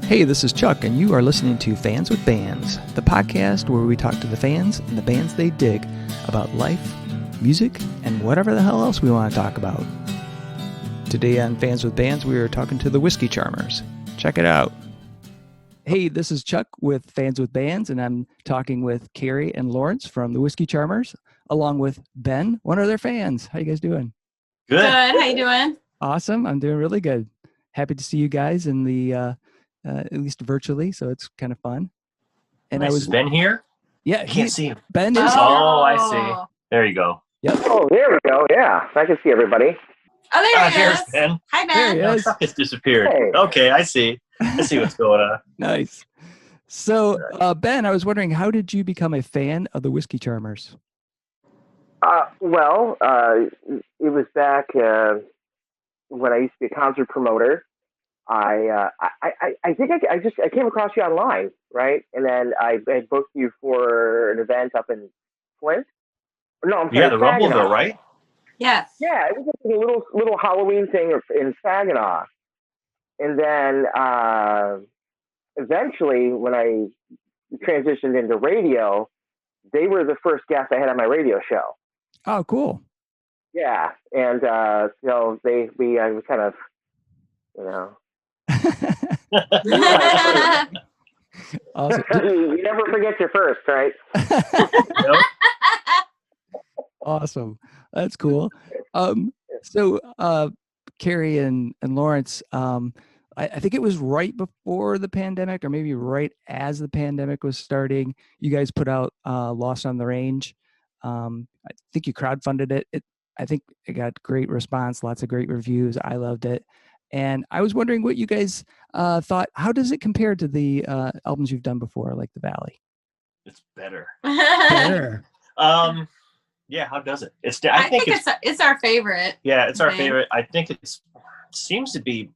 Hey, this is Chuck, and you are listening to Fans with Bands, the podcast where we talk to the fans and the bands they dig about life, music, and whatever the hell else we want to talk about. Today on Fans with Bands, we are talking to the Whiskey Charmers. Check it out. Hey, this is Chuck with Fans with Bands, and I'm talking with Carrie and Lawrence from the Whiskey Charmers, along with Ben, one of their fans. How you guys doing? Good. How you doing? Awesome. I'm doing really good. Happy to see you guys in the at least virtually, so it's kind of fun. And nice. Is Ben here? Yeah, I can't see him. Ben is. Oh, I see. There you go. Yep. Oh, there we go. Yeah, I can see everybody. Oh, there he is. Ben. Hi, There Ben. he is. It's disappeared. Hey. Okay, I see. I see what's going on. Nice. So, Ben, I was wondering, how did you become a fan of the Whiskey Charmers? It was back when I used to be a concert promoter. I think I came across you online, right? And then I booked you for an event up in Flint. No, I'm sorry, Yeah, the Rumbleville, right? Yes. Yeah, it was like a little Halloween thing in Saginaw. And then eventually, when I transitioned into radio, they were the first guest I had on my radio show. Oh, cool. Yeah, and so we kind of, you know. Awesome. You never forget your first, right? Nope. Awesome. That's cool. So Carrie and Lawrence, I think it was right before the pandemic, or maybe right as the pandemic was starting, you guys put out Lost on the Range. I think you crowdfunded it. I think it got great response, lots of great reviews. I loved it. And I was wondering what you guys thought. How does it compare to the albums you've done before, like The Valley? It's better. Better. Yeah, how does it? I think it's our favorite. Yeah, it's our favorite. I think it seems to be.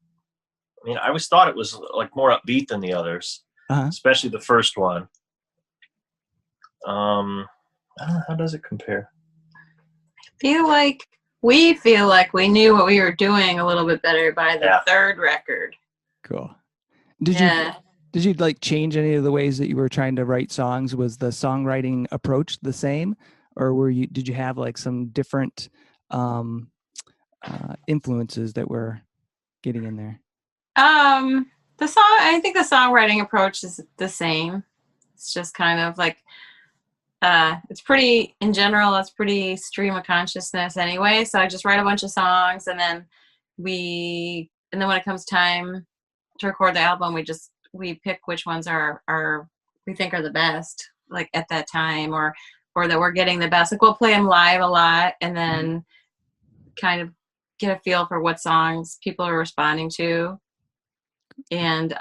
I mean, I always thought it was like more upbeat than the others, especially the first one. I don't know, how does it compare? We feel like we knew what we were doing a little bit better by the third record. Cool. Did you like change any of the ways that you were trying to write songs? Was the songwriting approach the same, or did you have like some different influences that were getting in there? I think the songwriting approach is the same. It's just kind of like it's pretty stream of consciousness anyway. So I just write a bunch of songs, and then when it comes time to record the album, we pick which ones we think are the best, like at that time, or that we're getting the best. Like we'll play them live a lot, and then kind of get a feel for what songs people are responding to. And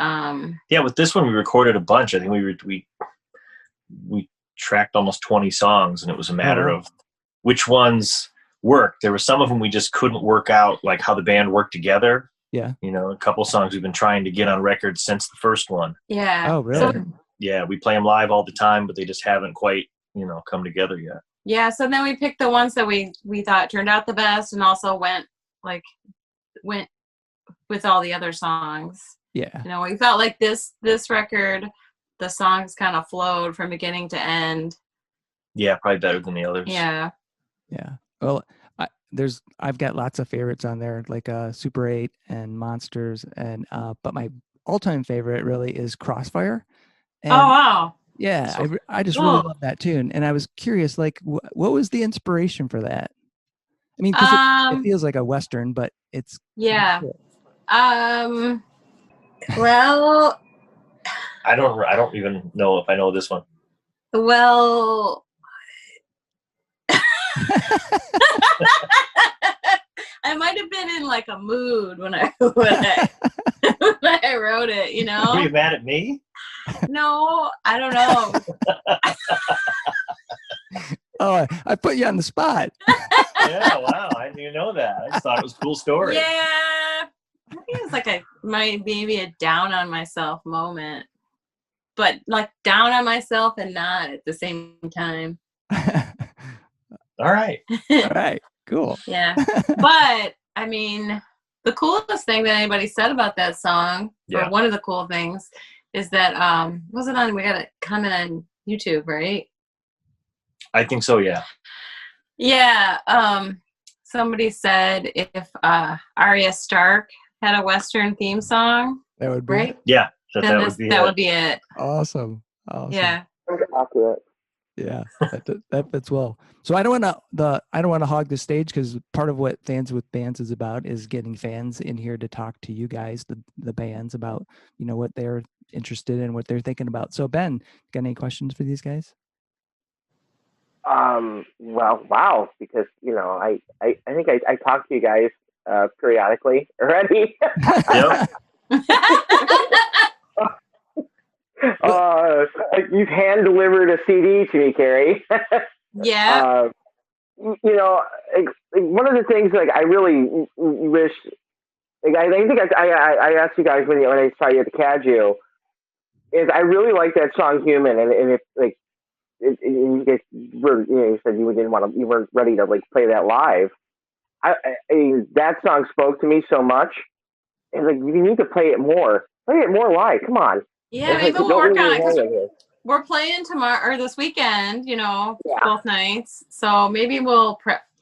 with this one we recorded a bunch. I think we tracked almost 20 songs, and it was a matter of which ones worked. There were some of them we just couldn't work out, like how the band worked together. Yeah. You know, a couple songs we've been trying to get on record since the first one. Yeah. Oh, really? So, we play them live all the time, but they just haven't quite, come together yet. Yeah. So then we picked the ones that we thought turned out the best, and also went with all the other songs. Yeah. We felt like this record, the songs kind of flowed from beginning to end. Yeah, probably better than the others. Yeah. Yeah. Well, I've got lots of favorites on there, like Super 8 and Monsters, and but my all-time favorite really is Crossfire. And, oh wow. Yeah, I just really love that tune, and I was curious, like, what was the inspiration for that? I mean, because it feels like a Western, but it's cool. Well, I don't even know if I know this one. Well, I might have been in like a mood when I when I wrote it, Were you mad at me? No, I don't know. Oh, I put you on the spot. Yeah, wow, I didn't even know that. I just thought it was a cool story. Yeah, I think it was like maybe a down on myself moment, but like down on myself and not at the same time. All right. All right. Cool. Yeah. But I mean, the coolest thing that anybody said about that song, or one of the cool things, is that was it on? We got a comment on YouTube, right? I think so. Yeah. Yeah. Somebody said if Arya Stark had a Western theme song, that would be right. Yeah, that would be it. Awesome. Yeah. Yeah, that fits well. So I don't want to hog the stage, because part of what Fans with Bands is about is getting fans in here to talk to you guys, the bands, about what they're interested in, what they're thinking about. So Ben, got any questions for these guys? Well, wow, because I think I talk to you guys periodically already. Yep. You've hand delivered a CD to me, Carrie. Yeah. One of the things I really wish, I think I asked you guys when I saw you at the Caju, is I really like that song "Human," and it's you guys were, you said you weren't ready to play that live. I mean, that song spoke to me so much, and you need to play it more live. Come on. Yeah, maybe we'll work on it, because we're playing tomorrow or this weekend. Both nights. So maybe we'll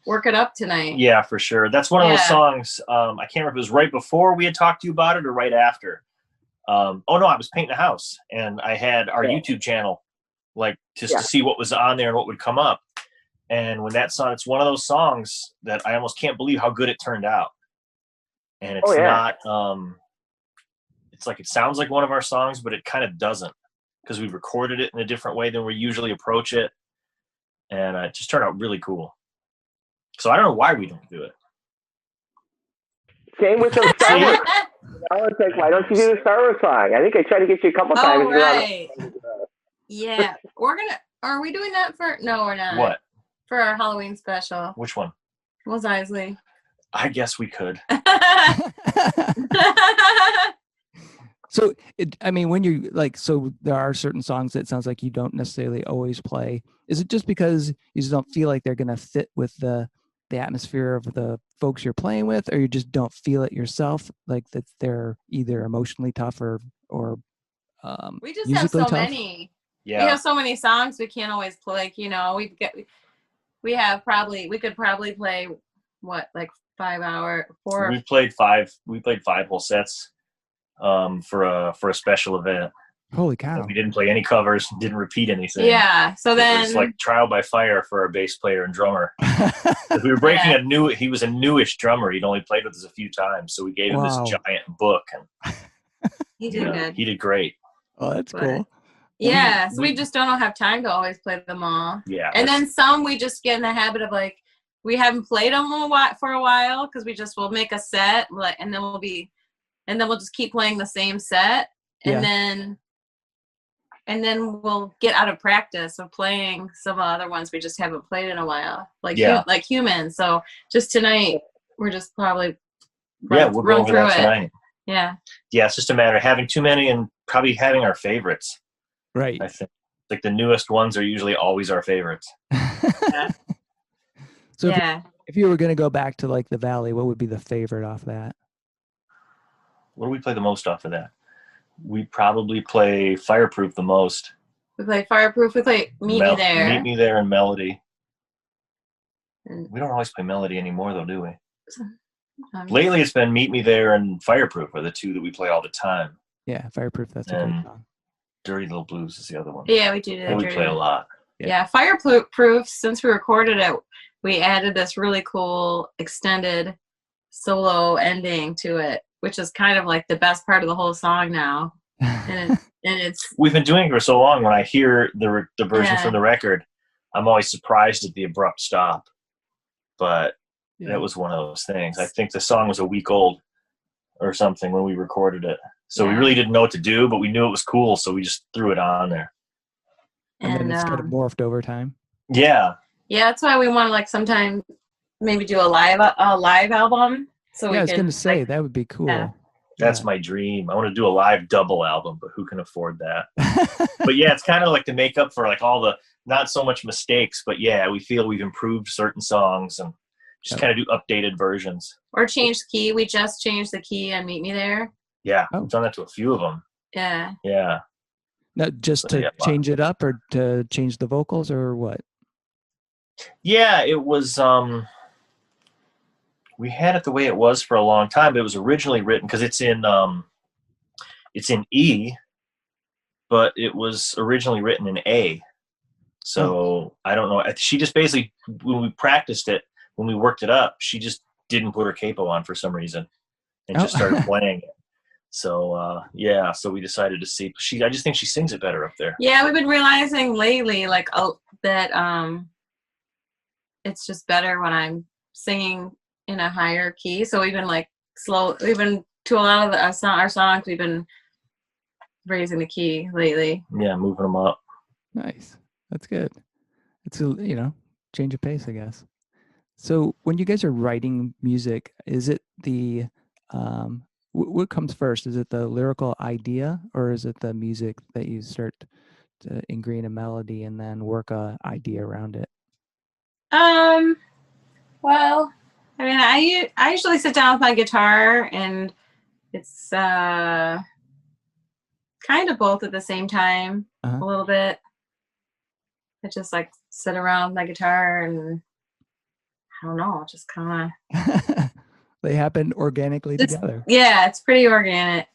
work it up tonight. Yeah, for sure. That's one of those songs. I can't remember if it was right before we had talked to you about it or right after. Oh no, I was painting a house, and I had our YouTube channel, just to see what was on there and what would come up. And when that song, it's one of those songs that I almost can't believe how good it turned out. And it's not, it's it sounds like one of our songs, but it kind of doesn't, because we recorded it in a different way than we usually approach it. And it just turned out really cool. So I don't know why we don't do it. Same with the Star Wars. It's why don't you do the Star Wars song? I think I tried to get you a couple times. Oh, right. Yeah. Are we doing that for, no, we're not. What? For our Halloween special. Which one? Mos Eisley. I guess we could. So, when you so there are certain songs that it sounds like you don't necessarily always play. Is it just because you just don't feel like they're going to fit with the atmosphere of the folks you're playing with, or you just don't feel it yourself, that they're either emotionally tough or we just musically have so tough? many. Yeah. We have so many songs we can't always play. We could probably play what, 5 hour, 4. We played 5 whole sets for a special event. Holy cow. We didn't play any covers, didn't repeat anything. Yeah. So then it was trial by fire for our bass player and drummer. We were breaking he was a newish drummer. He'd only played with us a few times. So we gave him this giant book, and he did good. He did great. Oh, that's cool. Yeah. So we just don't have time to always play them all. Yeah. And then some we just get in the habit of we haven't played them for a while, because we'll make a set, and then we'll just keep playing the same set, and then we'll get out of practice of playing some other ones we just haven't played in a while, like Human. So just tonight, we're just probably we'll go over that tonight. Yeah. Yeah, it's just a matter of having too many and probably having our favorites. Right. I think the newest ones are usually always our favorites. So if you were going to go back to the Valley, what would be the favorite off that? What do we play the most off of that? We probably play Fireproof the most. We play Fireproof. We play Meet Me There. Meet Me There and Melody. We don't always play Melody anymore, though, do we? Lately, it's been Meet Me There and Fireproof are the two that we play all the time. Yeah, Fireproof, that's a great song. Dirty Little Blues is the other one. Yeah, we do that. We play a lot. Yeah, Fireproof, since we recorded it, we added this really cool extended solo ending to it, which is kind of the best part of the whole song now. And it's we've been doing it for so long. When I hear the version from the record, I'm always surprised at the abrupt stop. But that was one of those things. I think the song was a week old or something when we recorded it. So we really didn't know what to do, but we knew it was cool, so we just threw it on there. And then it's kind of morphed over time. Yeah. Yeah, that's why we want to sometime maybe do a live album. So I was going to say that would be cool. Yeah. That's my dream. I want to do a live double album, but who can afford that? But it's kind of to make up for all the not so much mistakes, but we feel we've improved certain songs, and just kind of do updated versions. Or change key. We just changed the key on Meet Me There. Yeah, Oh. I've done that to a few of them. Yeah. Yeah. No, just to change it up or to change the vocals or what? Yeah, it was. We had it the way it was for a long time. It was originally written because it's in E, but it was originally written in A. So I don't know. She just basically, when we practiced it, when we worked it up, she just didn't put her capo on for some reason and just started playing it. So yeah, so we decided to see. I just think she sings it better up there. Yeah, we've been realizing lately, like, that it's just better when I'm singing in a higher key. So we've been we've been to a lot of our songs, we've been raising the key lately. Yeah, moving them up. Nice. That's good. It's a, change of pace, I guess. So when you guys are writing music, is it the what comes first? Is it the lyrical idea, or is it the music that you start to ingrain a melody and then work a idea around it? Well, I mean, I usually sit down with my guitar, and it's kind of both at the same time, a little bit. I just like sit around my guitar and I don't know, just kind of. They happen organically together. Yeah, it's pretty organic.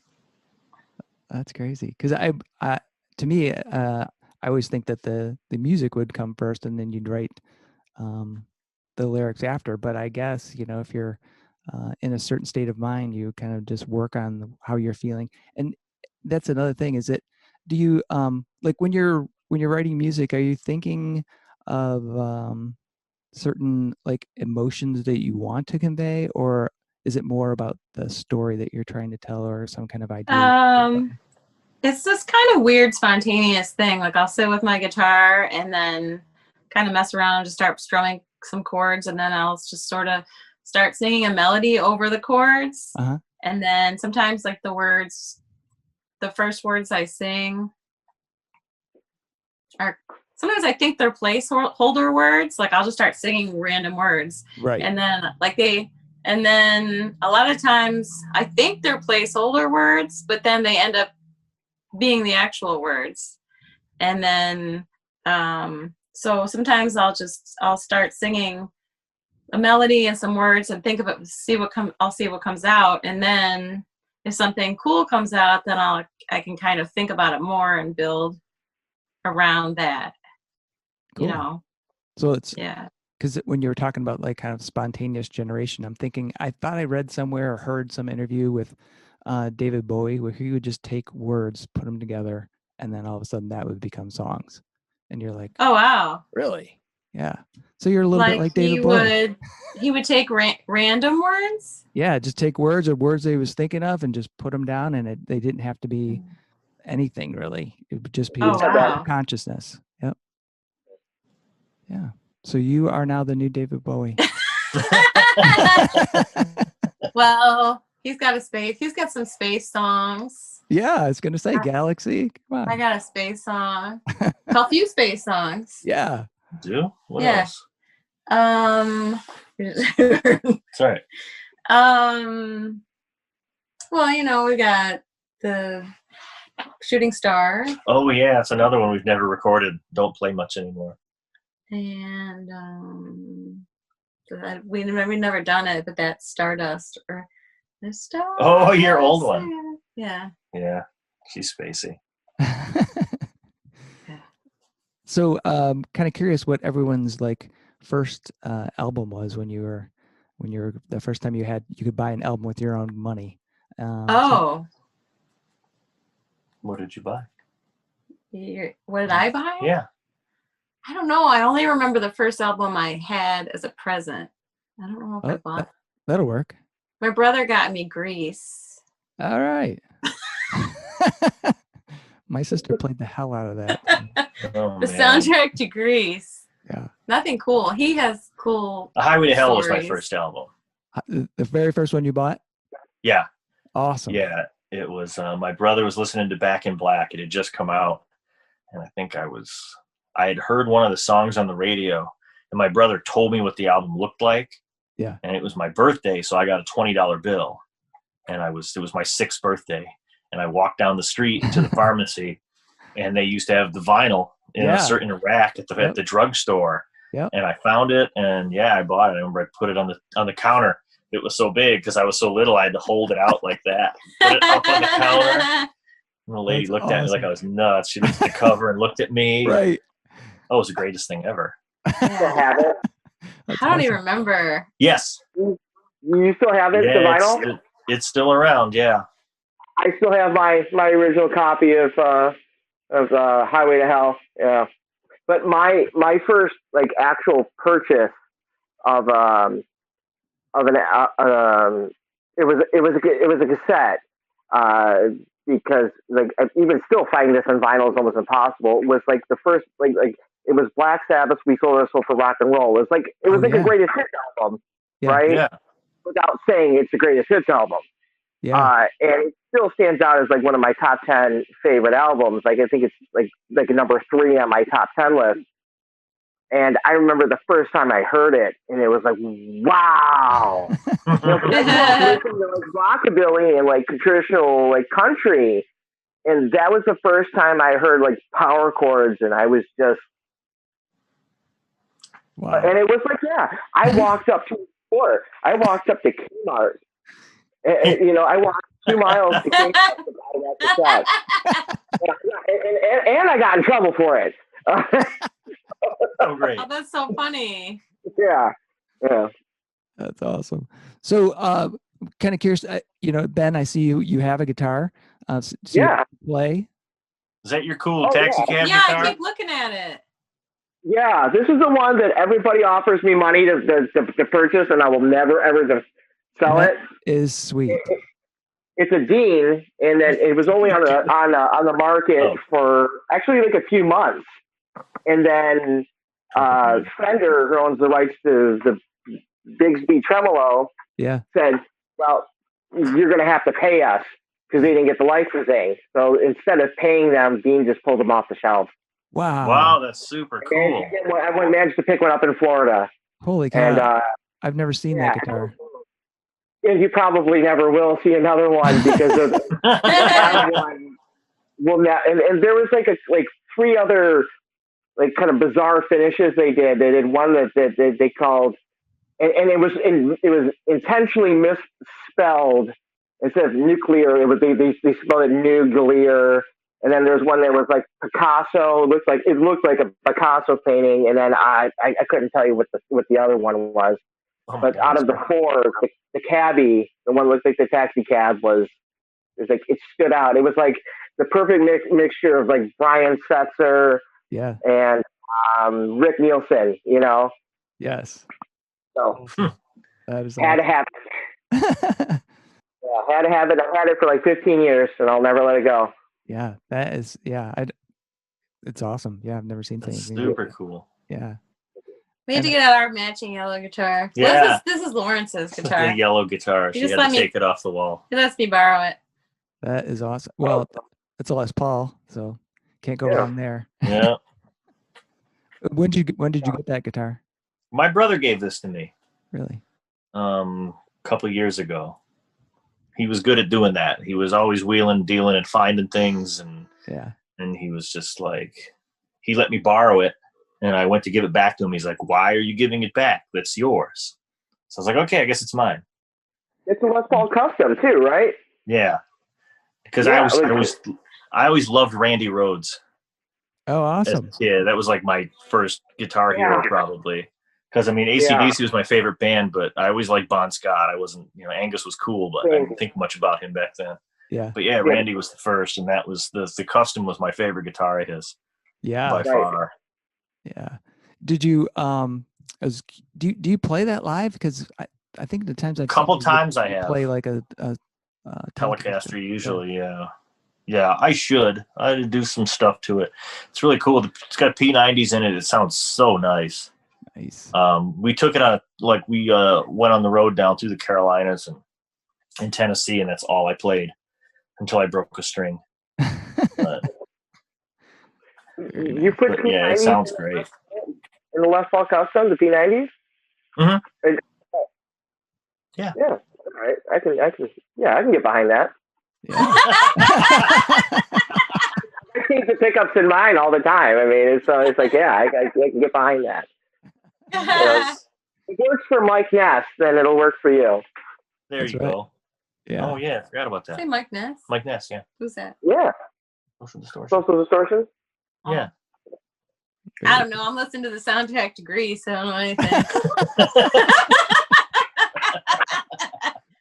That's crazy. Because to me, I always think that the music would come first, and then you'd write the lyrics after. But I guess if you're in a certain state of mind, you kind of just work on how you're feeling. And that's another thing. Is it? Do you like when you're writing music? Are you thinking of certain like emotions that you want to convey, or is it more about the story that you're trying to tell, or some kind of idea? It's this kind of weird spontaneous thing. Like I'll sit with my guitar and then kind of mess around and just start strumming some chords, and then I'll just sort of start singing a melody over the chords. And then sometimes like the first words I sing are, sometimes I think they're placeholder words. Like I'll just start singing random words. Right. And then a lot of times I think they're placeholder words, but then they end up being the actual words. And then, so sometimes I'll start singing a melody and some words and think of it, I'll see what comes out. And then if something cool comes out, then I can kind of think about it more and build around that. Cool. So it's, because when you were talking about like kind of spontaneous generation, I'm thinking, I thought I read somewhere or heard some interview with David Bowie where he would just take words, put them together, and then all of a sudden that would become songs. And you're like, oh wow, really? Yeah. So you're a little bit like David Bowie. He would take random words. Yeah, just take words or words that he was thinking of and just put them down, and they didn't have to be anything really. It would just be consciousness. Yep. Yeah. So you are now the new David Bowie. Well, he's got some space songs. Yeah, I was gonna say Galaxy. Come on. I got a space song. A few space songs. Yeah. Do? What else? Sorry. Well, we got the Shooting Star. Oh yeah, it's another one we've never recorded. Don't play much anymore. And we've never done it, but that's Stardust or the Stardust. Oh, your old one. Yeah. Yeah, she's spacey. So, kind of curious what everyone's like first album was when you were the first time you could buy an album with your own money. So, what did you buy? What did I buy? Yeah. I don't know. I only remember the first album I had as a present. I don't know if I bought. That'll work. My brother got me Grease. All right. My sister played the hell out of that. The soundtrack to Grease. Yeah. Nothing cool. He has cool. The Highway to Hell stories. was my first album. The very first one you bought? Yeah. Awesome. Yeah. It was, my brother was listening to Back in Black. It had just come out. And I think I had heard one of the songs on the radio, and my brother told me what the album looked like. Yeah. And it was my birthday, so I got a $20 bill, and it was my 6th birthday, and I walked down the street to the pharmacy, and they used to have the vinyl in a certain rack at the drugstore. Yep. And I found it, and I bought it. I remember I put it on the counter. It was so big because I was so little, I had to hold it out like that. Put it up on the counter. And the lady looked at me like I was nuts. She looked at the cover and looked at me. Right. Oh, it was the greatest thing ever. Still have it? I don't even remember. Yes. You still have it, the vinyl? It's still around, yeah. I still have my original copy of Highway to Hell. Yeah. But my first like actual purchase of an it was a cassette, because like even still finding this on vinyl is almost impossible. It was like the first like it was Black Sabbath's "We Sold Our Soul for Rock and Roll." It was a greatest hits album, right? Yeah. Without saying it's a greatest hits album. Yeah. And it still stands out as like one of my top 10 favorite albums. Like I think it's like a number 3 on my top 10 list. And I remember the first time I heard it, and it was like, wow. Listening to like rockabilly and like traditional like country, and that was the first time I heard like power chords, and I was just, wow. And it was like, I walked up to Kmart. And, I walked 2 miles to Kmart to buy that cassette. and I got in trouble for it. Oh, great. Oh, that's so funny. Yeah. That's awesome. So, kind of curious, Ben, I see you have a guitar. So you play. Is that your cool taxi cab Yeah, guitar? I keep looking at it. Yeah, this is the one that everybody offers me money to purchase, and I will never ever sell it. Is sweet. It's a Dean, and then it was only on the market for actually like a few months, and then Fender, who owns the rights to the Bigsby tremolo, said, "Well, you're going to have to pay us because they didn't get the licensing." So instead of paying them, Dean just pulled them off the shelf. Wow, that's super cool. I managed to pick one up in Florida. Holy cow! And I've never seen that guitar. And you probably never will see another one because of that one. Well, and there was like 3 other like kind of bizarre finishes they did. They did one that they called, and it was intentionally misspelled. Instead of nuclear, they spelled it nuclear. And then there's one that was like Picasso. It looked like a Picasso painting. And then I couldn't tell you what the other one was. But out of the 4, the cabbie, the one that looked like the taxi cab, it stood out. It was like the perfect mixture of like Brian Setzer and Rick Nielsen, Yes. So that is had to have it. Had to have it. I had it for like 15 years, and I'll never let it go. Yeah, that is. Yeah, it's awesome. Yeah, I've never seen anything. Super cool. Yeah. We had to get out our matching yellow guitar. Yeah. This is Lawrence's guitar. The yellow guitar. She had to take it off the wall. He lets me borrow it. That is awesome. Well, it's a Les Paul, so can't go wrong there. Yeah. When did you get that guitar? My brother gave this to me. Really? A couple of years ago. He was good at doing that. He was always wheeling, dealing, and finding things, and he was just like, he let me borrow it. And I went to give it back to him. He's like, "Why are you giving it back? That's yours." So I was like, "Okay, I guess it's mine." It's a Les Paul custom too, right? Yeah, because I always loved Randy Rhoads. Oh, awesome! Yeah, that was like my first guitar hero, probably. Because I mean, AC/DC was my favorite band, but I always liked Bon Scott. I wasn't, Angus was cool, but I didn't think much about him back then. Yeah. But Randy was the first, and that was the custom was my favorite guitar of his. Yeah, by far. Yeah. Did you do you play that live? Because I think the times I've couple times I have play like a Telecaster usually. Yeah, I should do some stuff to it. It's really cool. It's got P90s in it. It sounds so nice. We took it on we went on the road down through the Carolinas and in Tennessee, and that's all I played until I broke a string. You put P90s it sounds great. In the Les Paul custom, the P90s? Mm-hmm. Yeah. All right. I can get behind that. Yeah. I change the pickups in mine all the time. I mean, it's like, yeah, I can get behind that. Yes. If it works for Mike Ness, then it'll work for you. There That's you right. go. Yeah. Oh yeah, I forgot about Say that. Mike Ness. Mike Ness, yeah. Who's that? Yeah. Social distortion. Social distortion. Yeah. I don't know. I'm listening to the soundtrack to Grease. I don't know anything.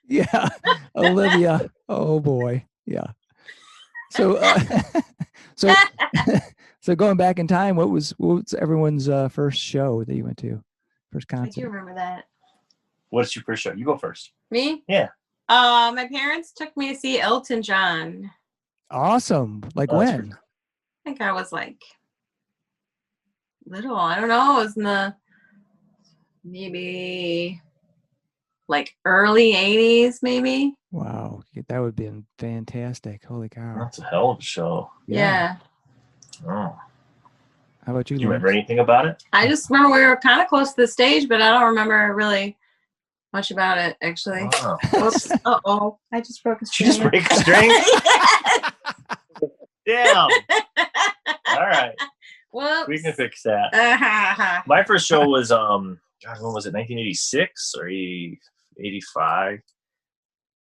Yeah. Olivia. Oh boy. Yeah. So, so going back in time, what was everyone's first show that you went to? First I concert? do remember that. What's your first show? You go first. Me? Yeah. My parents took me to see Elton John. Awesome. Like Oh, that's when? pretty I think I was like little. I don't know. It was in the maybe like early 80s, maybe. Wow. That would have been fantastic. Holy cow. That's a hell of a show. Yeah. Oh. How about you, Do you remember Lawrence? anything about it? I just remember we were kind of close to the stage, but I don't remember really much about it, actually. Wow. Oops. Uh-oh. I just broke a Did you string. just break a string? Damn. All right. Whoops. We can fix that. My first show was God, when was it? 1986 or 85?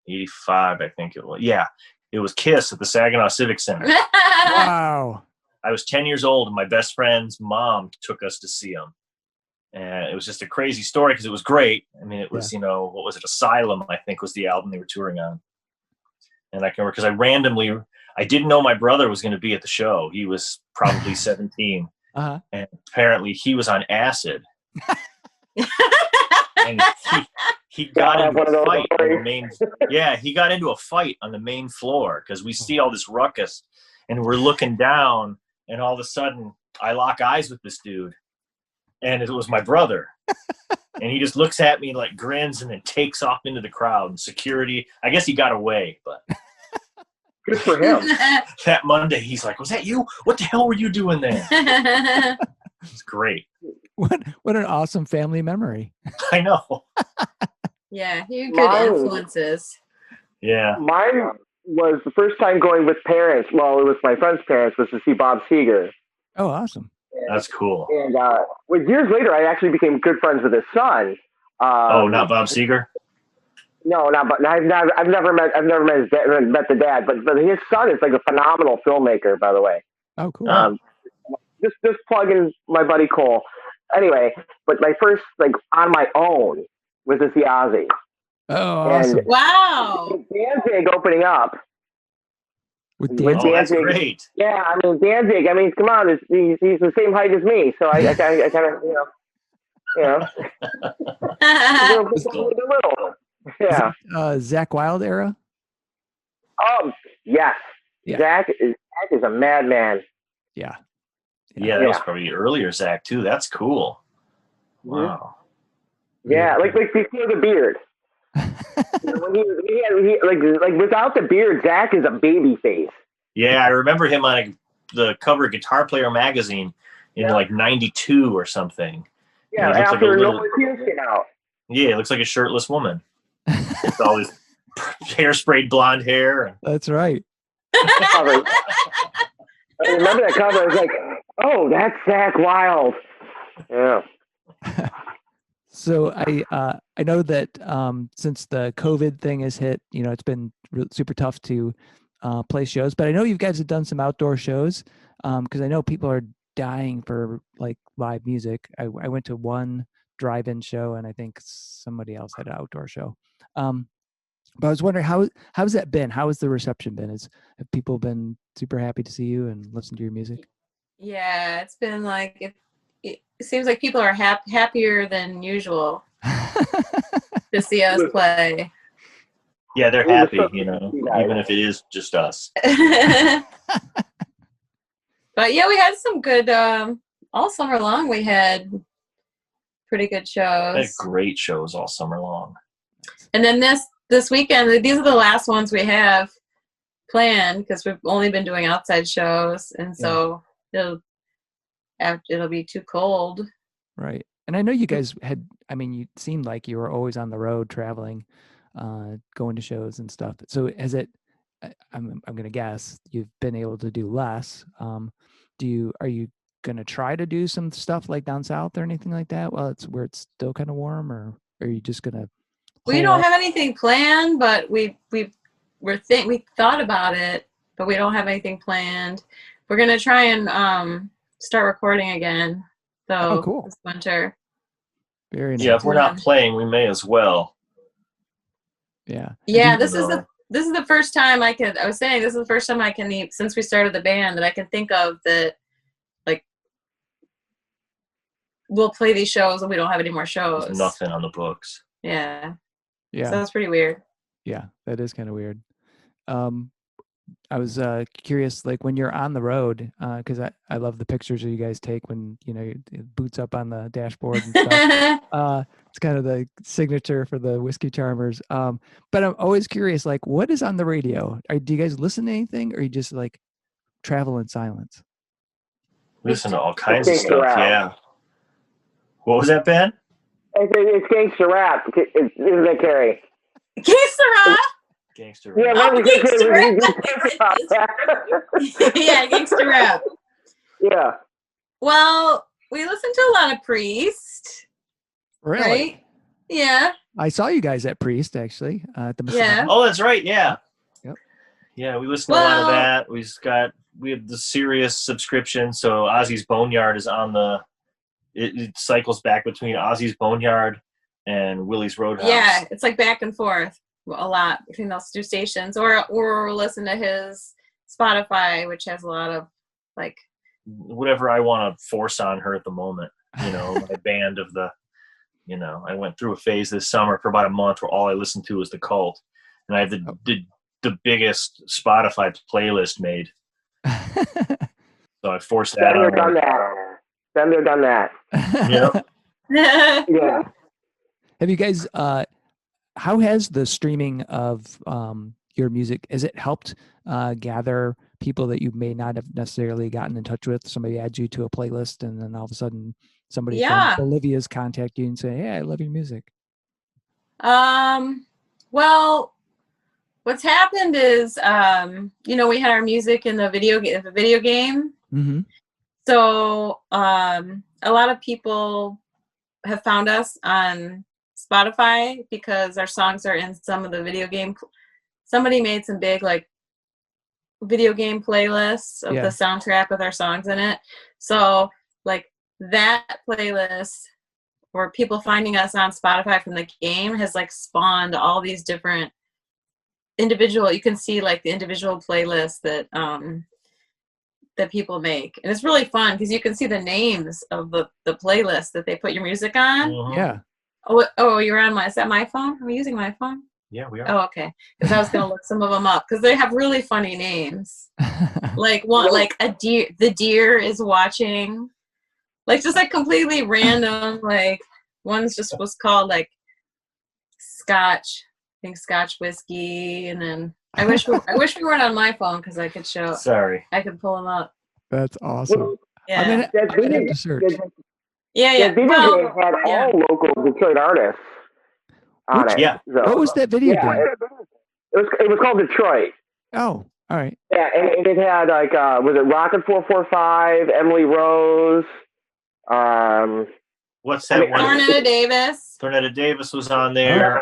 85, I think it was. Yeah. It was Kiss at the Saginaw Civic Center. Wow. I was 10 years old and my best friend's mom took us to see him. And it was just a crazy story because it was great. I mean, it was, what was it? Asylum, I think, was the album they were touring on. And I can remember because I didn't know my brother was going to be at the show. He was probably 17. Uh-huh. And apparently he was on acid. And he got into a fight on the main. Yeah, he got into a fight on the main floor because we see all this ruckus and we're looking down and all of a sudden I lock eyes with this dude. And it was my brother. And he just looks at me like grins and then takes off into the crowd. And security, I guess he got away, but good for him. That Monday, he's like, was that you? What the hell were you doing there? It's great. What an awesome family memory. I know. Yeah, you good influences. Yeah. Mine was the first time going with parents. Well, it was my friend's parents, was to see Bob Seger. Oh, awesome. That's cool. And years later, I actually became good friends with his son. Not Bob Seger? No, not. But I've never met his dad, met the dad. But his son is like a phenomenal filmmaker, by the way. Oh, cool. Just plugging my buddy Cole. Anyway, but my first on my own was to see Ozzy. Oh, awesome. And wow. Danzig opening up. With Oh, that's great. Yeah, I mean Danzig. I mean, come on, he's the same height as me, so I kind of a little. Yeah. Zach Wilde era. Yes. Yeah. Zach is a madman. Yeah. Yeah, that was probably earlier Zach too. That's cool. Wow. Yeah, like before the beard. When he without the beard, Zach is a baby face. Yeah, I remember him on the cover of Guitar Player magazine in like '92 or something. Yeah, looks after like a little, No Tears came out. Yeah, it looks like a shirtless woman. It's all this hairsprayed blonde hair. That's right. I remember that cover. I was like, oh, that's Zach Wilde. Yeah. So I know that since the COVID thing has hit, it's been super tough to play shows. But I know you guys have done some outdoor shows because I know people are dying for like live music. I went to one drive-in show, and I think somebody else had an outdoor show. But I was wondering how's that been? How has the reception been? Have people been super happy to see you and listen to your music? Yeah, it's been like it seems like people are happier than usual to see us play. Yeah, they're happy, even if it is just us. But yeah, we had some good all summer long. We had pretty good shows. We had great shows all summer long. And then this weekend, these are the last ones we have planned because we've only been doing outside shows, and so it'll be too cold. Right. And I know you guys had, I mean, you seemed like you were always on the road traveling, going to shows and stuff. So has it, I'm going to guess you've been able to do less. Are you going to try to do some stuff like down south or anything like that? Well, it's where it's still kind of warm, or are you just going to? We don't have anything planned, but we thought about it, but we don't have anything planned. We're going to try and start recording again, though. Oh, cool. This winter. Very nice. Yeah, if we're not playing, we may as well. Yeah. Yeah, this is the first time I was saying this is the first time I can, since we started the band, that I can think of that, like, we'll play these shows and we don't have any more shows. There's nothing on the books. Yeah. Yeah. So that's pretty weird. Yeah, that is kind of weird. I was curious, like when you're on the road, because I love the pictures that you guys take when, you know, boots up on the dashboard and stuff. It's kind of the signature for the Whiskey Charmers. But I'm always curious, like, what is on the radio? Do you guys listen to anything, or you just like travel in silence? Listen to all kinds of stuff. Yeah. What was that, Ben? It's gangster rap. Isn't that Carrie? Gangster rap. Gangster Yeah, rap. Gangster rap. Yeah, gangster rap. Yeah. Well, we listen to a lot of Priest. Really? Right? Yeah. I saw you guys at Priest actually at the Masonic. Yeah. Oh, that's right. Yeah. Yep. Yeah, we listen to a lot of that. We have the Sirius subscription, so Ozzy's Boneyard is on the. It cycles back between Ozzy's Boneyard and Willie's Roadhouse. Yeah, it's like back and forth a lot between those two stations, or listen to his Spotify, which has a lot of like whatever I want to force on her at the moment. You know, my band of the. You know, I went through a phase this summer for about a month where all I listened to was The Cult, and I have the biggest Spotify playlist made. So I forced that on. Been there, done that. Yep. Yeah. Have you guys? How has the streaming of your music, has it helped gather people that you may not have necessarily gotten in touch with? Somebody adds you to a playlist, and then all of a sudden somebody from Bolivia's contact you and say, "Hey, I love your music." Well, what's happened is, you know, we had our music in the video game. Mm-hmm. So a lot of people have found us on Spotify because our songs are in some of the video game. Somebody made some big like video game playlists of the soundtrack with our songs in it. So like that playlist or people finding us on Spotify from the game has like spawned all these different individual, you can see like the individual playlists that that people make, and it's really fun because you can see the names of the playlist that they put your music on. Uh-huh. Yeah. Oh, you're on is that my phone? Am I using my phone? Yeah, we are. Oh, okay. Because I was gonna look some of them up because they have really funny names. Like one, like a deer. The deer is watching. Like just like completely random. Like one's just was called like Scotch. I think Scotch whiskey, and then I wish we weren't on my phone because I could show. Sorry. I could pull them up. That's awesome. Yeah. I'm gonna have to search. Yeah. The video game had all local Detroit artists on it. Yeah. So, What was that video game? It was called Detroit. Oh, all right. Yeah, and it had like was it Rocket 445, Emily Rose, What's that one? Thornetta Davis. Thornetta Davis was on there.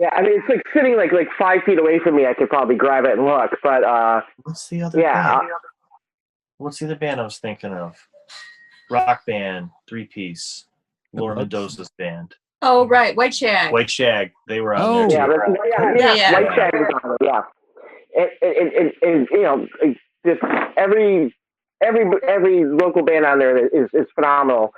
Yeah, I mean it's like sitting like 5 feet away from me. I could probably grab it and look, but what's the other band? What's the other band I was thinking of? Rock band, 3-piece. Laura Mendoza's band. Oh right, White Shag. White Shag. They were on there too. Yeah. White Shag was on it. Yeah, and you know, just every local band on there is phenomenal,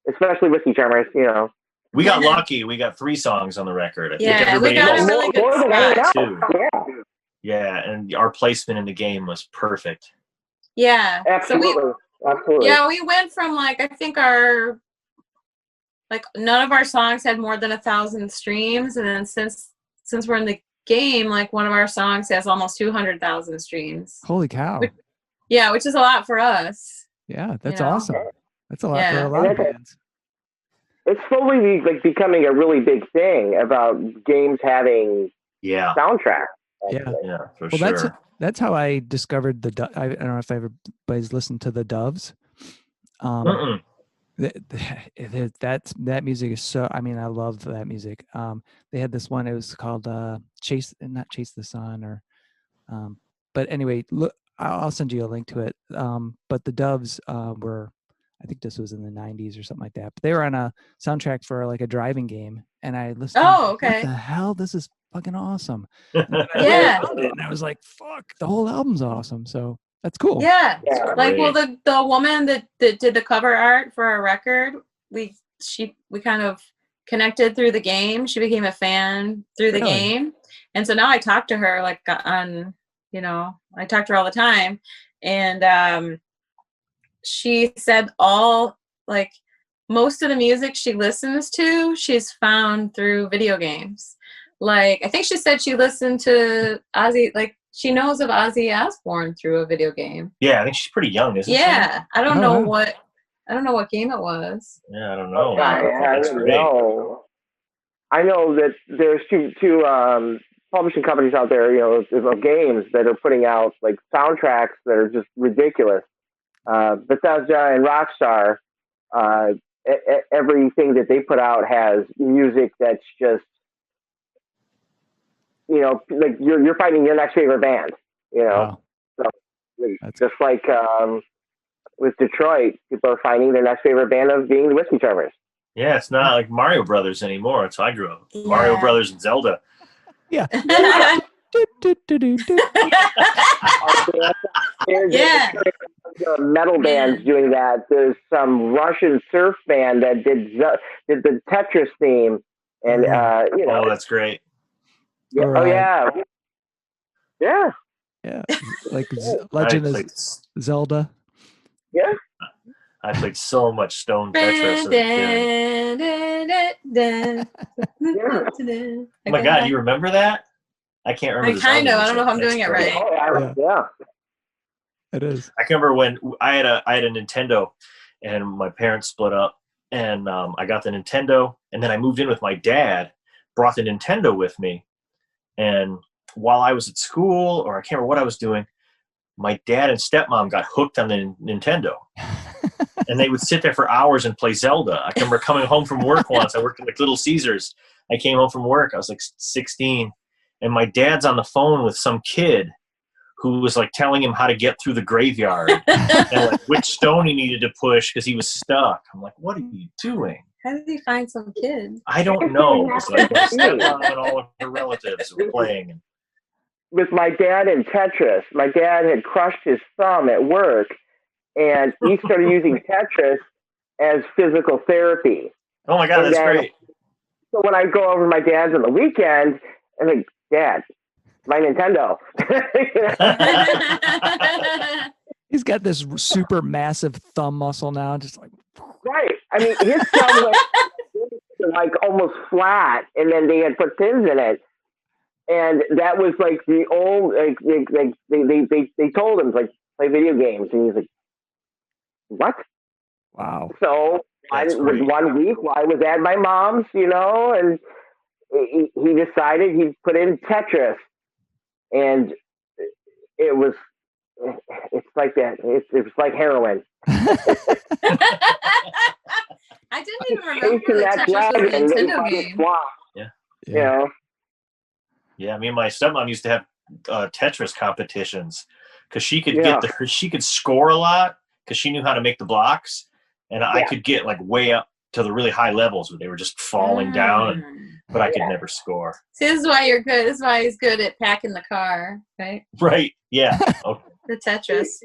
especially Whiskey Charmers. You know, we got lucky. We got 3 songs on the record. I think we got a really good spot too. Yeah, and our placement in the game was perfect. Yeah, absolutely. Absolutely. Yeah, we went from like I think none of our songs had more than 1,000 streams, and then since we're in the game, like one of our songs has almost 200,000 streams. Holy cow! Which is a lot for us. Yeah, that's awesome. That's a lot for a lot of bands. it's slowly like becoming a really big thing about games having Yeah. soundtracks. Yeah. Yeah, for Well, sure. that's how I discovered I don't know if everybody's listened to the Doves. Mm-mm. That music is so. I mean, I love that music. They had this one. It was called not Chase the Sun, or but anyway, look, I'll send you a link to it. But the Doves were, I think this was in the '90s or something like that. But they were on a soundtrack for like a driving game, and I listened. Oh, What okay. the hell? This is fucking awesome. And then I Yeah. found it, and I was like, fuck, the whole album's awesome. So that's cool. Yeah. Yeah. Like, well, Great. the woman that did the cover art for our record, we kind of connected through the game. She became a fan through the Really? game. And so now I talk to her like on, I talk to her all the time. And she said like most of the music she listens to, she's found through video games. Like, I think she said she listened to Ozzy, like she knows of Ozzy Osbourne through a video game. Yeah, I think she's pretty young, isn't she? Yeah. I don't Oh, know wow. what game it was. Yeah, I don't know. I That's don't great. know. I know that there's two publishing companies out there, of games that are putting out like soundtracks that are just ridiculous. Bethesda and Rockstar, everything that they put out has music that's just, like you're finding your next favorite band, Wow. So, That's- just like with Detroit, people are finding their next favorite band of being the Whiskey Charmers. Yeah, it's not like Mario Brothers anymore. It's how I grew up. Yeah. Mario Brothers and Zelda. Yeah. Yeah. Metal bands doing that. There's some Russian surf band that did the Tetris theme, and Oh, that's great. yeah, Or, oh yeah, yeah, Yeah. Like Legend of Zelda. yeah. I played so much Stone Tetris as a kid. Oh my God, you remember that? I can't remember. I kind of. I don't know if I'm doing it right. Oh, yeah. It is. I can remember when I had a Nintendo, and my parents split up, and I got the Nintendo, and then I moved in with my dad, brought the Nintendo with me, and while I was at school, or I can't remember what I was doing, my dad and stepmom got hooked on the Nintendo. And they would sit there for hours and play Zelda. I can remember coming home from work once. I worked at like Little Caesars. I came home from work. I was like 16. And my dad's on the phone with some kid who was like telling him how to get through the graveyard and like which stone he needed to push because he was stuck. I'm like, what are you doing? How did he find some kid? I don't know. It was like my stepmom and all of her relatives were playing. With my dad in Tetris, my dad had crushed his thumb at work, and he started using Tetris as physical therapy. Oh my God, that's great. So when I go over to my dad's on the weekend, I'm like, Dad, my Nintendo. He's got this super massive thumb muscle now, just like. Right. I mean, his thumb was like almost flat, and then they had put pins in it. And that was like the old, like they told him, like, play video games. And he's like, what? Wow. So with 1 week while I was at my mom's, and he decided he'd put in Tetris. And it's like that. It was like heroin. I didn't even remember that Tetris was a Nintendo game. Yeah. Yeah, me and my stepmom used to have Tetris competitions because she could she could score a lot because she knew how to make the blocks, and I could get like way up to the really high levels where they were just falling down, but I could never score. See, this is why you're good. This is why he's good at packing the car, right? Right. Yeah. Okay. The Tetris.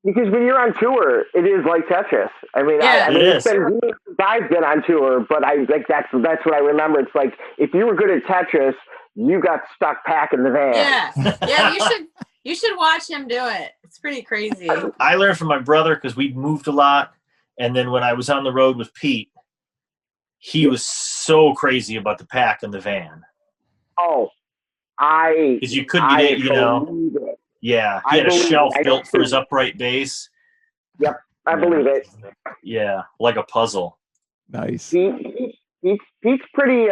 Because when you're on tour, it is like Tetris. I mean, it is. I've been on tour, but that's what I remember. It's like if you were good at Tetris, you got stuck packing the van. Yeah. You should watch him do it. It's pretty crazy. I learned from my brother because we moved a lot, and then when I was on the road with Pete, he was so crazy about the pack in the van. Oh, because you couldn't get it, Yeah, he had a shelf built for his upright bass. Yep, I believe it. Yeah, like a puzzle. Nice. Pete's pretty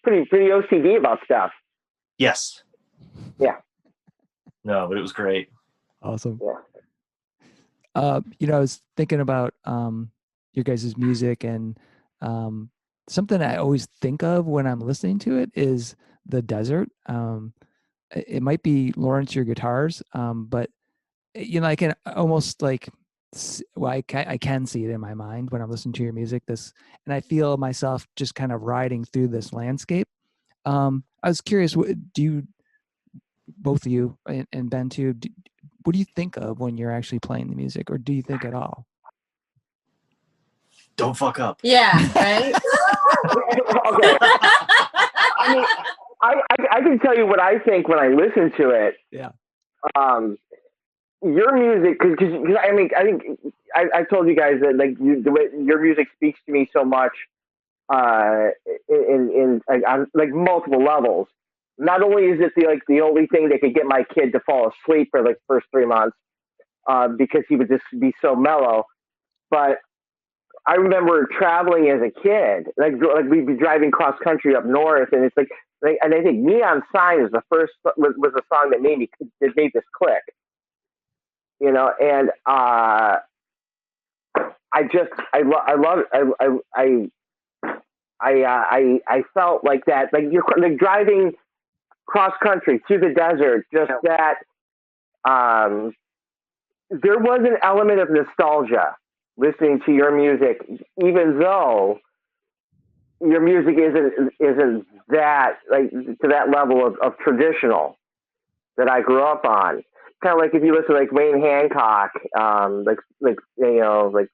pretty OCD about stuff. Yes. Yeah. No, but it was great. Awesome. Yeah. I was thinking about your guys' music, and something I always think of when I'm listening to it is the desert. It might be Lawrence, your guitars, but I can almost like, well, I can see it in my mind when I'm listening to your music. And I feel myself just kind of riding through this landscape. I was curious, do you, both of you and Ben too, what do you think of when you're actually playing the music, or do you think at all? Don't fuck up. Yeah, right? Okay. I mean, I can tell you what I think when I listen to it. Yeah. Your music, because I mean, I think I told you guys that like the way your music speaks to me so much, in on like multiple levels. Not only is it the only thing that could get my kid to fall asleep for like the first 3 months, because he would just be so mellow, but I remember traveling as a kid, like we'd be driving cross country up north, and it's and I think Neon Sign is the first was a song that made this click, and I felt like that, like you're like driving cross country through the desert, just that there was an element of nostalgia listening to your music, even though your music isn't that like to that level of traditional that I grew up on. Kind of like if you listen to like Wayne Hancock, like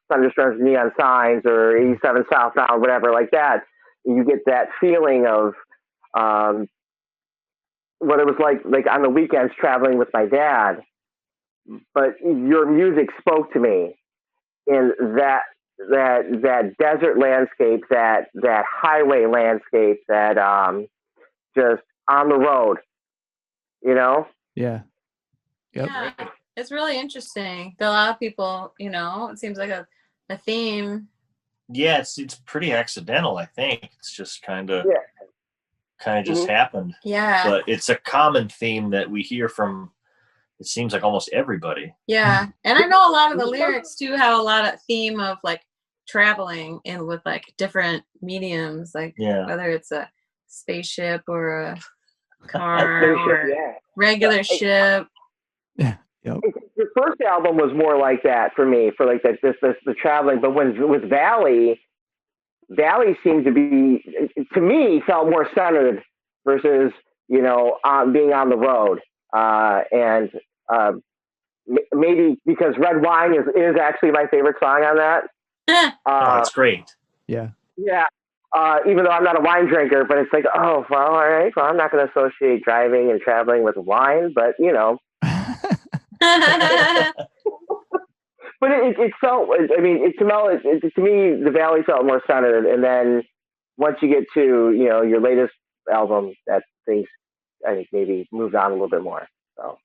Thunderstorms, Neon Signs, or 87 Southbound, whatever like that, you get that feeling of what it was like on the weekends traveling with my dad. But your music spoke to me in that desert landscape, that highway landscape, that just on the road, Yeah. Yep. Yeah, it's really interesting. A lot of people, it seems like a theme. Yeah, it's pretty accidental, I think. It's just kind of just Mm-hmm. happened. Yeah. But it's a common theme that we hear from, it seems like almost everybody. Yeah. And I know a lot of the lyrics too have a lot of theme of like traveling and with like different mediums, like whether it's a spaceship or a car or regular ship. Yeah. Yep. Your first album was more like that for me, for like the traveling. But with Valley seemed to be, to me, felt more centered versus being on the road, and maybe because Red Wine is actually my favorite song on that. That's great. Yeah. Yeah. Even though I'm not a wine drinker, but it's like, oh, well, all right. Well, I'm not going to associate driving and traveling with wine, but But it felt, I mean, to me, the Valley felt more centered. And then once you get to, your latest album, that things, I think, maybe moved on a little bit more. So,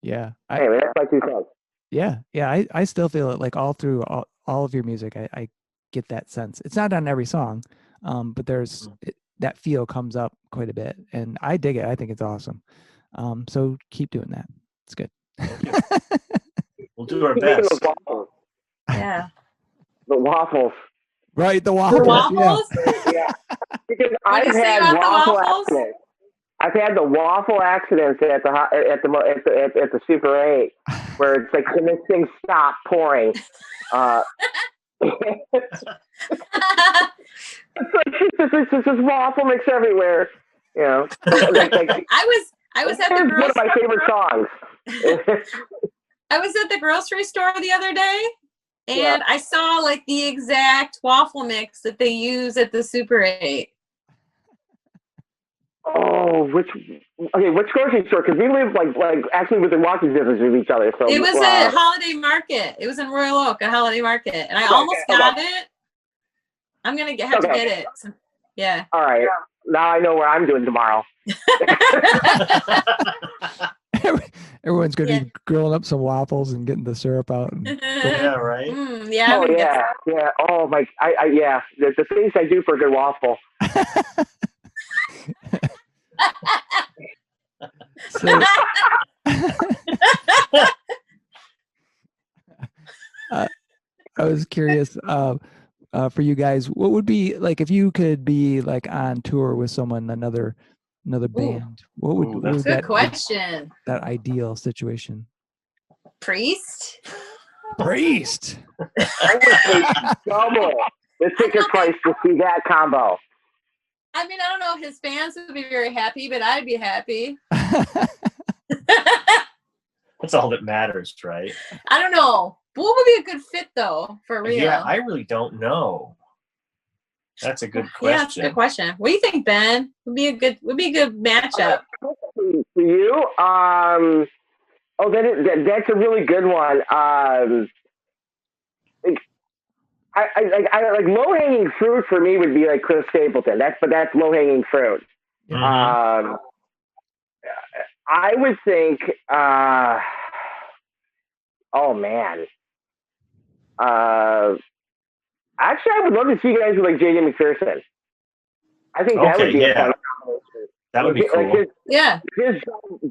yeah. Anyway, that's my 2 cents. Yeah. Yeah. I still feel it like all through all of your music. I get that sense. It's not on every song, but there's that feel comes up quite a bit, and I dig it. I think it's awesome. So keep doing that. It's good. We'll do our best. Those waffles. Yeah. The waffles. Right, the waffles. The waffles? Yeah. Because What do you I've say had about the waffle waffles? accidents. I've had the waffle accidents at the Super 8, where it's like, can this thing stop pouring? It's like it's just waffle mix everywhere. I was at the one of my favorite songs. I was at the grocery store the other day, and I saw like the exact waffle mix that they use at the Super 8. Oh, which grocery store? Because we live like actually within walking distance of each other. So it was at Holiday Market. It was in Royal Oak, a Holiday Market, and I almost got it. I'm gonna have to get it. So, yeah. All right. Now I know where I'm doing tomorrow. Everyone's going to be grilling up some waffles and getting the syrup out. And Yeah, right. Yeah. Oh yeah, yeah. Oh my, yeah. The things I do for a good waffle. so, I was curious for you guys, what would be like if you could be like on tour with someone, another band? What would, what would Good that question. that ideal situation? Priest. Priest. I would pay double the ticket price to see that combo. I mean, I don't know if his fans would be very happy, but I'd be happy. That's all that matters, right? I don't know. What would be a good fit though, for real? Yeah, I really don't know. That's a good question. Yeah, that's a good question. What do you think, Ben? Would be a good matchup. For you, that's a really good one. I like low hanging fruit for me would be like Chris Stapleton. That's low hanging fruit. Mm-hmm. I would think. Oh man. Actually, I would love to see you guys with like JJ McPherson. I think that would be a fun combination. That would be cool. Like his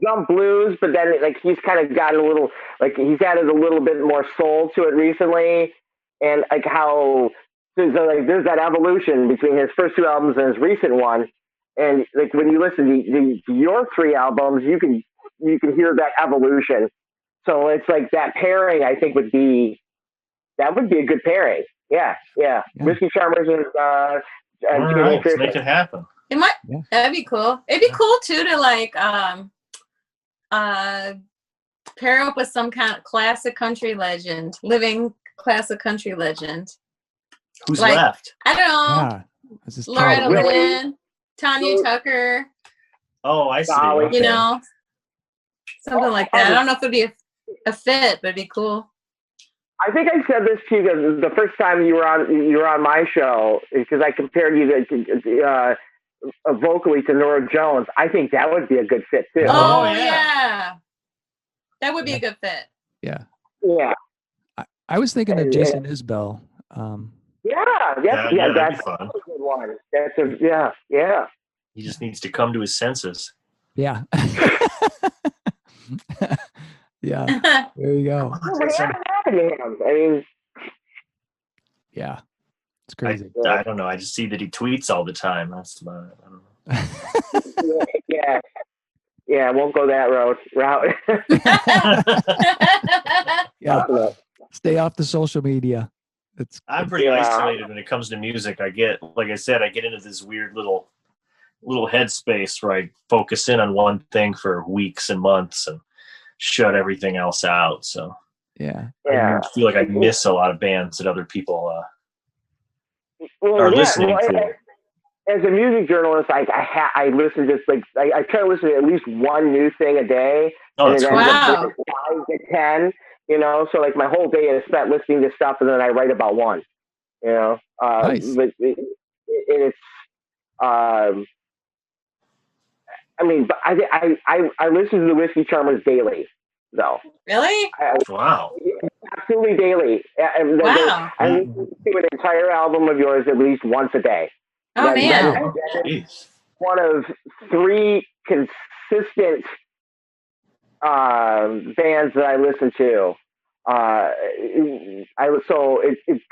jump blues, but then like he's kind of gotten a little like he's added a little bit more soul to it recently, and like how so like there's that evolution between his first two albums and his recent one, and like when you listen to your three albums, you can hear that evolution. So it's like that pairing. I think would be a good pairing. Yeah. Whiskey Charmers and all right, let's make it happen. It might. Yeah. That'd be cool. It'd be cool too to like pair up with some kind of classic country legend, living classic country legend. Who's like, left? I don't know. Yeah. Loretta Lynn, Tanya Tucker. Oh, I see. You know, something like that. I don't know if it'd be a fit, but it'd be cool. I think I said this to you the first time you were on my show because I compared you to vocally to Norah Jones. I think that would be a good fit too. Oh yeah, that would be a good fit. Yeah. I was thinking of Jason Isbell. That's a good one. Yeah. He just needs to come to his senses. Yeah. Yeah. There you go. What happened to him? I mean, yeah, it's crazy. I don't know. I just see that he tweets all the time. That's about it. I don't know. Yeah. I won't go that route. Yeah. Stay off the social media. I'm pretty isolated when it comes to music. I get into this weird little headspace where I focus in on one thing for weeks and months and shut everything else out. So I feel like I miss a lot of bands that other people are listening to. As a music journalist, I listen to I try to listen to at least one new thing a day. Oh, that's cool. 5 to 10. You know, so like my whole day is spent listening to stuff, and then I write about one. You know, nice. But it's. I mean, but I listen to the Whiskey Charmers daily, though. Really? Wow. Absolutely daily. Wow. I listen to an entire album of yours at least once a day. Oh man. That's one of 3 consistent bands that I listen to. For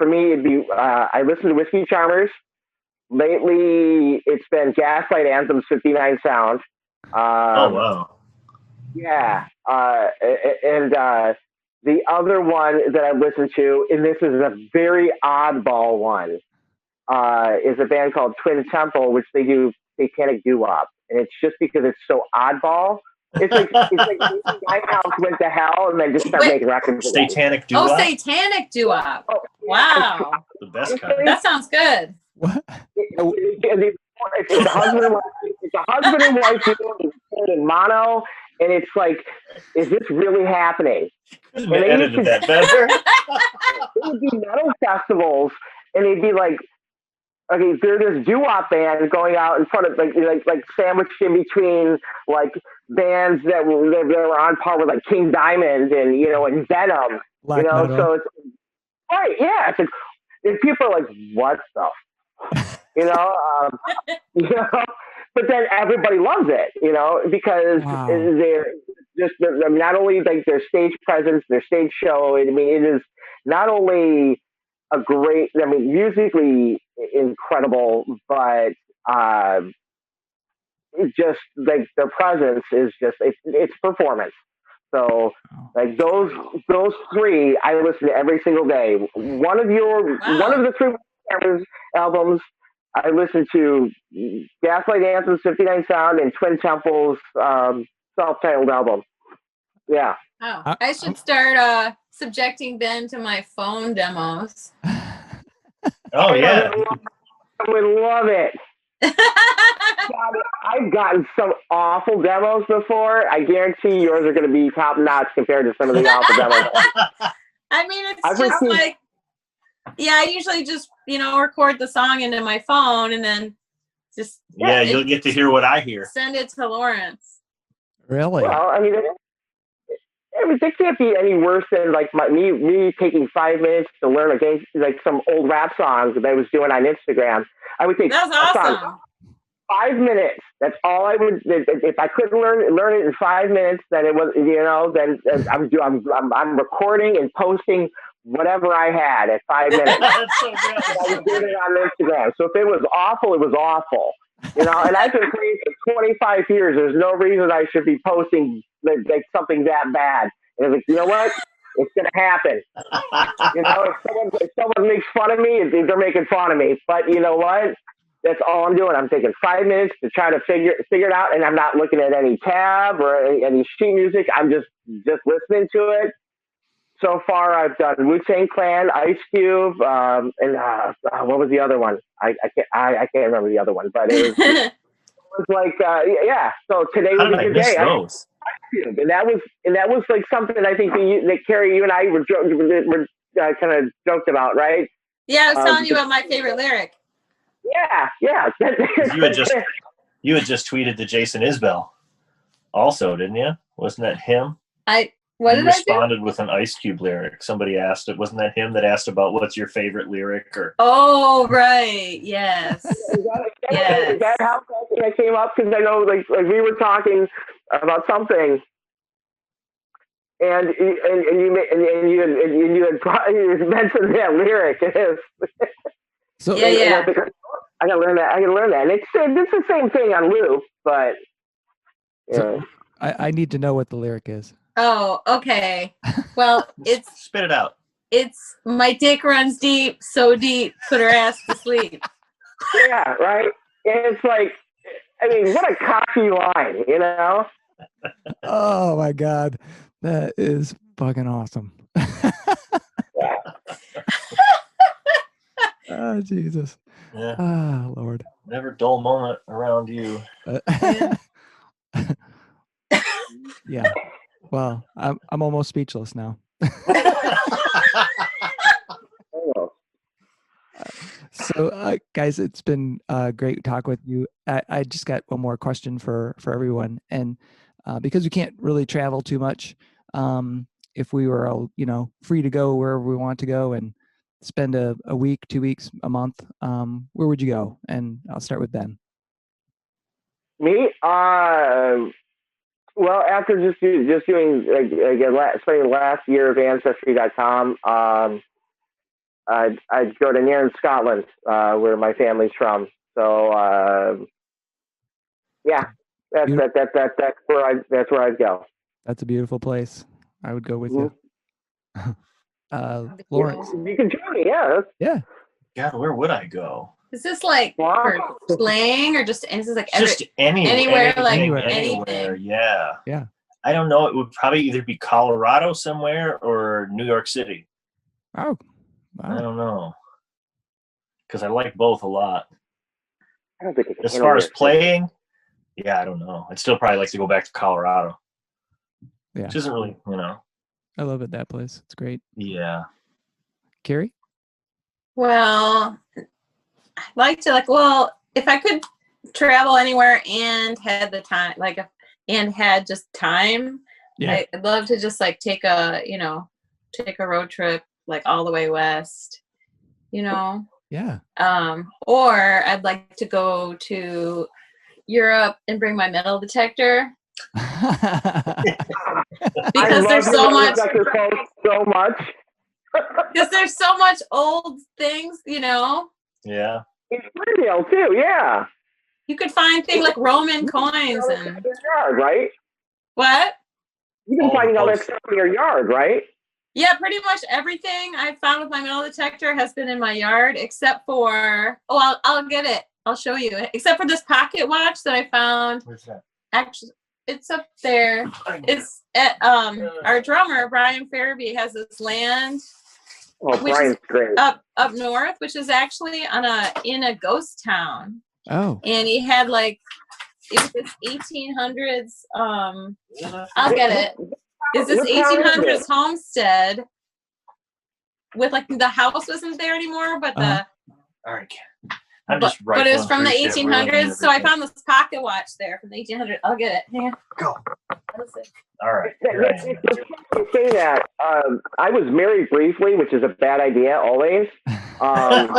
me it'd be I listen to Whiskey Charmers. Lately it's been Gaslight Anthem's 59 Sound. Oh wow. Yeah. And the other one that I listen to, and this is a very oddball one, is a band called Twin Temple, which they do satanic doo-wop. And it's just because it's so oddball. It's like Winehouse went to hell and then just started making records. Satanic doo-wop? Oh, satanic doo-wop. Oh, wow. The best kind. That sounds good. What? It's a husband and wife duo in mono, and it's like, is this really happening? And they edited that better. It would be metal festivals, and they'd be like, okay, they're this doo-wop band going out in front of like sandwiched in between like bands that were on par with like King Diamond and and Venom, Black metal. So it's right, yeah. It's like and people are like, what the, you know, you know, but then everybody loves it, because Wow. they're not only like their stage presence, their stage show. I mean, it is not only a great, I mean, musically incredible, but it's just like their presence is just it's performance. So like those three, I listen to every single day. One of the three albums, I listen to Gaslight Anthems, 59 Sound, and Twin Temple's self-titled album. Yeah. Oh, I should start subjecting Ben to my phone demos. Oh yeah, I would love it. God, I've gotten some awful demos before. I guarantee yours are going to be top notch compared to some of the awful demos. I mean, it's just like, I usually just record the song into my phone and then just you'll get to hear what I hear. Send it to Lawrence. Really? Well, I mean, they can't be any worse than like me taking 5 minutes to learn like some old rap songs that I was doing on Instagram. I would take that's awesome. 5 minutes. That's all I would. If I couldn't learn it in 5 minutes, then it was then I'm recording and posting whatever I had at 5 minutes. That's so good. I was doing it on Instagram. So if it was awful, it was awful. And I've been playing for 25 years. There's no reason I should be posting like something that bad. And I was like, you know what? It's gonna happen. If someone makes fun of me, they're making fun of me. But you know what? That's all I'm doing. I'm taking 5 minutes to try to figure it out, and I'm not looking at any tab or any sheet music. I'm just listening to it. So far, I've done Wu-Tang Clan, Ice Cube, and what was the other one? I can't remember the other one, but it was like yeah. So today was a good day. And that was like something I think that Carrie, you and I were kind of joked about, right? Yeah, I was telling you about my favorite lyric. Yeah. You had just tweeted to Jason Isbell, also, didn't you? Wasn't that him? What you did responded I do? with an Ice Cube lyric. Somebody asked it. Wasn't that him that asked about what's your favorite lyric? Or oh, right. Yes. Is that how that came up? Because I know, like we were talking about something, and you had mentioned that lyric. So yeah. I gotta learn that. And it's the same thing on loop, but so I need to know what the lyric is. Oh, okay. Well, it's spit it out. It's my dick runs deep, so deep, put her ass to sleep. Yeah, right. And it's like, I mean, what a cocky line, Oh my God, that is fucking awesome. Yeah. Oh Jesus. Yeah. Ah, Lord. Never dull moment around you. Yeah. Well, I'm almost speechless now. So, guys, it's been great to talk with you. I just got one more question for everyone, and because we can't really travel too much, if we were all free to go wherever we want to go and spend a week, 2 weeks, a month, where would you go? And I'll start with Ben. Me, well, after just doing spending the last year of Ancestry.com, I'd go to Nairn, Scotland, where my family's from. So yeah, that's where I'd go. That's a beautiful place. I would go with you. Lawrence, you can join me. Yeah. God, where would I go? Is this like for slang or just is this like anywhere? Anything. Yeah. I don't know. It would probably either be Colorado somewhere or New York City. Oh, wow. I don't know, because I like both a lot. I don't think I can as far as playing, I don't know. I'd still probably like to go back to Colorado. Yeah, which isn't really, I love it, that place. It's great. Yeah. Carrie? Well, like to well, if I could travel anywhere and had the time, and had just time, Yeah. I'd love to just take a road trip all the way west, Yeah. or I'd like to go to Europe and bring my metal detector because there's so much because there's so much old things, Yeah. It's real too, yeah. You could find things like Roman coins and yard, right? what? You've been finding all that stuff in your yard, right? Yeah, pretty much everything I found with my metal detector has been in my yard, except for I'll get it. I'll show you. Except for this pocket watch that I found. Where's that? Actually, it's up there. It's at our drummer Brian Farabee has this land. Oh, Brian's great. Up north, which is actually in a ghost town. Oh. And he had it was this 1800s. I'll get it. Is this 1800s homestead with the house wasn't there anymore, but the all right. But it was from the 1800s, so I found this pocket watch there from the 1800s. I'll get it. Hang on. Go. All right. Say that. I was married briefly, which is a bad idea always. But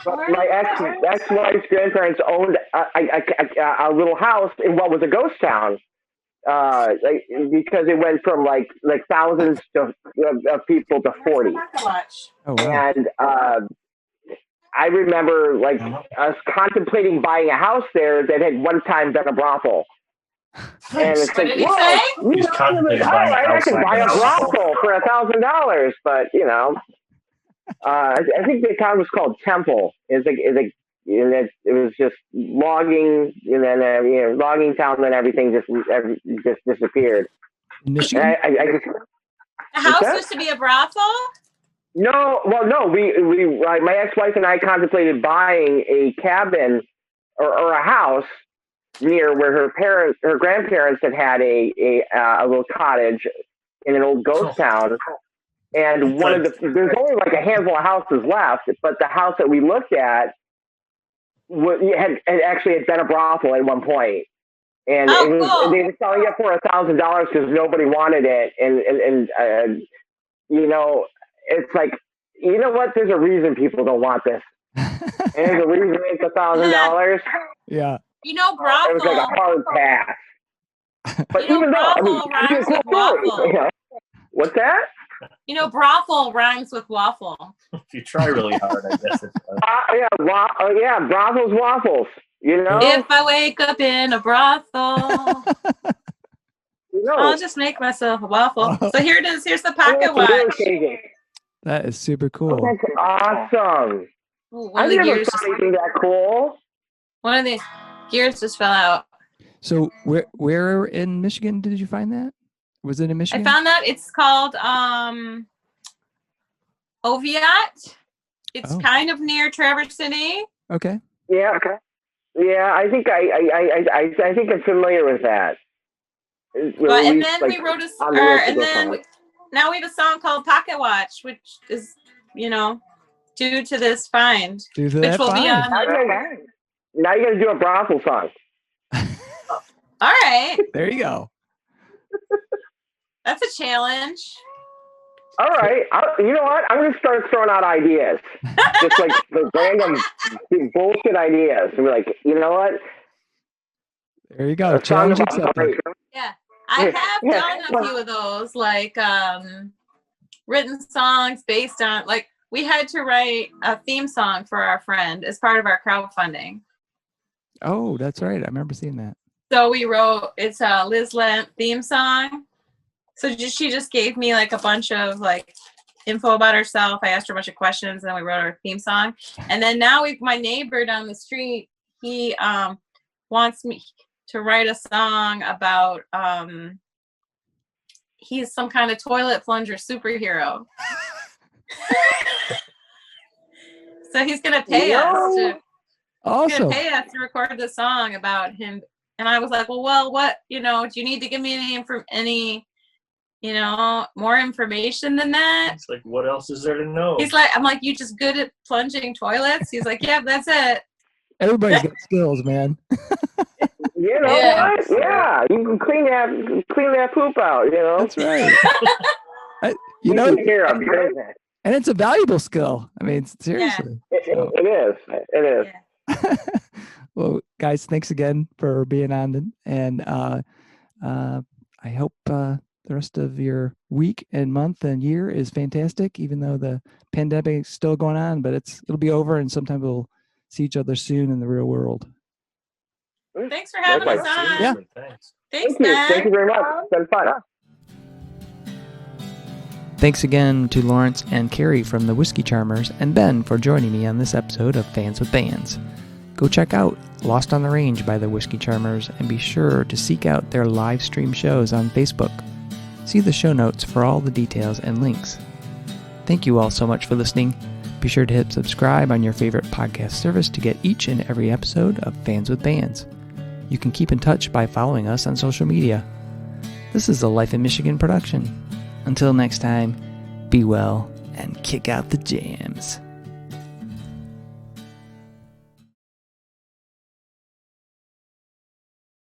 my ex-wife's grandparents owned a little house in what was a ghost town. Because it went from thousands of people to 40. Oh, wow. And I remember us contemplating buying a house there that had one time been a brothel. And it's what did he say? He's contemplating buying a house. I can buy a brothel for $1,000, but I think the town was called Temple. It was just logging, and then logging town, and then everything just disappeared. Michigan? The house used to be a brothel? No, well, no. We my ex-wife and I contemplated buying a cabin or a house near where her grandparents had a little cottage in an old ghost town. And there's only a handful of houses left, but the house that we looked at had been a brothel at one point. And cool. They were selling it for $1,000 because nobody wanted it. And it's you know what? There's a reason people don't want this. And there's a reason it's $1,000. Yeah. Brothel. It was a hard pass. But even brothel rhymes with waffle. What's that? Brothel rhymes with waffle. If you try really hard, I guess it does. Brothel's waffles. If I wake up in a brothel, I'll just make myself a waffle. So here it is. Here's the pocket watch. That is super cool. That's awesome. Ooh, I've never thought anything that cool. One of the gears just fell out. So where in Michigan did you find that? Was it in Michigan? I found that it's called Oviatt. It's kind of near Traverse City. Okay. Yeah. Okay. Yeah, I think I think I'm familiar with that. And then we wrote now we have a song called Pocket Watch, which is due to this find, which will be on. Now you're gonna do a brothel song. All right. There you go. That's a challenge. All right. You know what? I'm going to start throwing out ideas. Just the random bullshit ideas. And we're you know what? There you go. Challenge accepted. Yeah. I have done a few of those, written songs based on, we had to write a theme song for our friend as part of our crowdfunding. Oh, that's right. I remember seeing that. So we wrote, it's a Liz Lent theme song. So she just gave me a bunch of info about herself. I asked her a bunch of questions, and then we wrote our theme song. And then now my neighbor down the street, he wants me to write a song about he's some kind of toilet plunger superhero. So he's gonna pay us to. Awesome. He's gonna pay us to record the song about him. And I was like, well, what do you need to give me any more information than that. It's like, what else is there to know? He's like, I'm like, you just good at plunging toilets? He's like, yeah, that's it. Everybody's got skills, man. You know what? Yeah, you can clean that poop out. That's right. Taking care of your business. And it's a valuable skill. I mean, seriously. It is. Yeah. Well, guys, thanks again for being on, and I hope the rest of your week and month and year is fantastic, even though the pandemic is still going on, but it'll be over, and sometime we'll see each other soon in the real world. Thanks for having us on. Yeah. Thank you. Thank you very much. It's been fun. Thanks again to Lawrence and Carrie from the Whiskey Charmers and Ben for joining me on this episode of Fans with Bands. Go check out Lost on the Range by the Whiskey Charmers and be sure to seek out their live stream shows on Facebook. See the show notes for all the details and links. Thank you all so much for listening. Be sure to hit subscribe on your favorite podcast service to get each and every episode of Fans with Bands. You can keep in touch by following us on social media. This is a Life in Michigan production. Until next time, be well and kick out the jams.